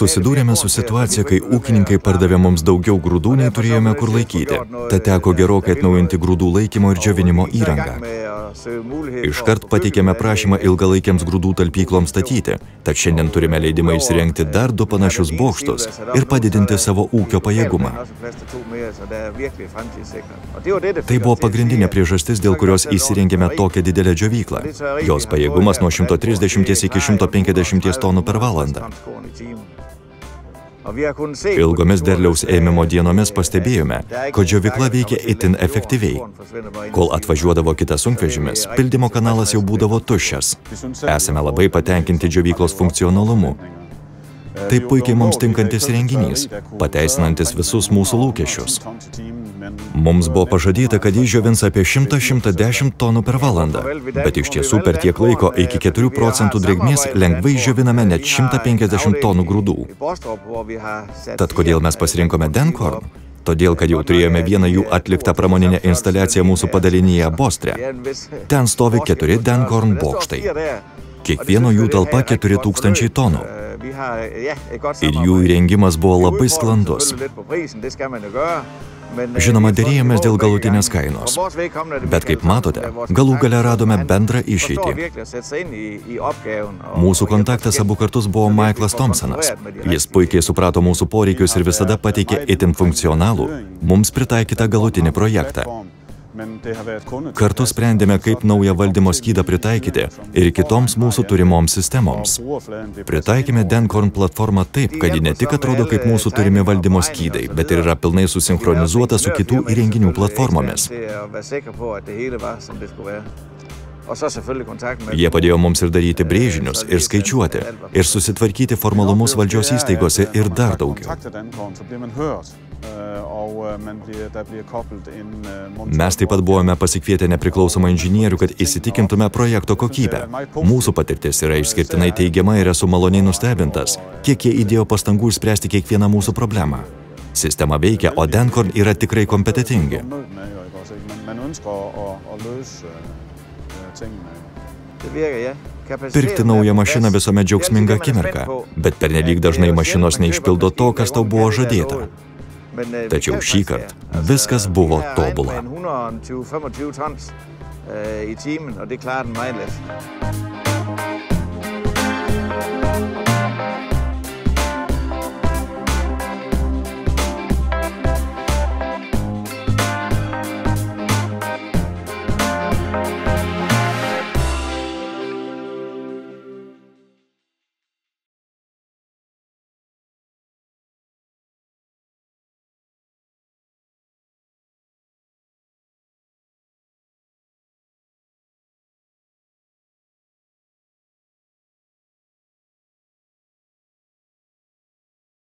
Susidūrėme su situacija, kai ūkininkai pardavė mums daugiau grūdų, nei turėjome kur laikyti. Tad teko gerokai atnaujinti grūdų laikymo ir džiovinimo įrangą. Iškart pateikėme prašymą ilgalaikiams grūdų talpykloms statyti, tad šiandien turime leidimą įsirengti dar 2 panašius bokštus ir padidinti savo ūkio pajėgumą. Tai buvo pagrindinė priežastis, dėl kurios įsirengėme tokią didelę džiovyklą. Jos pajėgumas nuo 130 iki 150 tonų per valandą. Ilgomis derliaus ėmimo dienomis pastebėjome, kad džiovykla veikia itin efektyviai. Kol atvažiuodavo kitas sunkvežimis, pildymo kanalas jau būdavo tuščias. Esame labai patenkinti džiovyklos funkcionalumu. Tai puikiai mums tinkantis renginys, pateisinantis visus mūsų lūkesčius. Mums buvo pažadyta, kad jis džiovins apie 100–110 tonų per valandą, bet iš tiesų per tiek laiko iki 4% drėgmės lengvai džioviname net 150 tonų grūdų. Tad kodėl mes pasirinkome Denkorn? Todėl, kad jau turėjome vieną jų atliktą pramoninę instaliaciją mūsų padalinyje Bostre. Ten stovi 4 Denkorn bokštai. Kiekvieno jų talpa 4000 tonų. Ir jų įrengimas buvo labai sklandus. Žinoma, dėrėjomės dėl galutinės kainos. Bet kaip matote, galų gale radome bendrą išeitį. Mūsų kontaktas abu kartus buvo Michaelas Thompsonas. Jis puikiai suprato mūsų poreikius ir visada pateikė itin funkcionalų, mums pritaikytą galutinį projektą. Kartu sprendėme, kaip naują valdymo skydą pritaikyti ir kitoms mūsų turimoms sistemoms. Pritaikėme Denkorn platformą taip, kad ji ne tik atrodo kaip mūsų turimi valdymo skydai, bet ir yra pilnai susinchronizuota su kitų įrenginių platformomis. Jie padėjo mums ir daryti brėžinius, ir skaičiuoti, ir susitvarkyti formalumus valdžios įstaigose ir dar daugiau. Mes taip pat buvome pasikvietę nepriklausomą inžinierių, kad įsitikintume projekto kokybę. Mūsų patirtis yra išskirtinai teigiama ir esu maloniai nustebintas, kiek jie įdėjo pastangų išspręsti kiekvieną mūsų problemą. Sistema veikia, o Denkorn yra tikrai kompetentingi. Pirkti naują mašiną visuomet džiaugsminga akimirka, bet pernelyg dažnai mašinos neišpildo to, kas tau buvo žadėta. Tačiau šįkart viskas buvo tobula. I timen, og det klarer den meget let.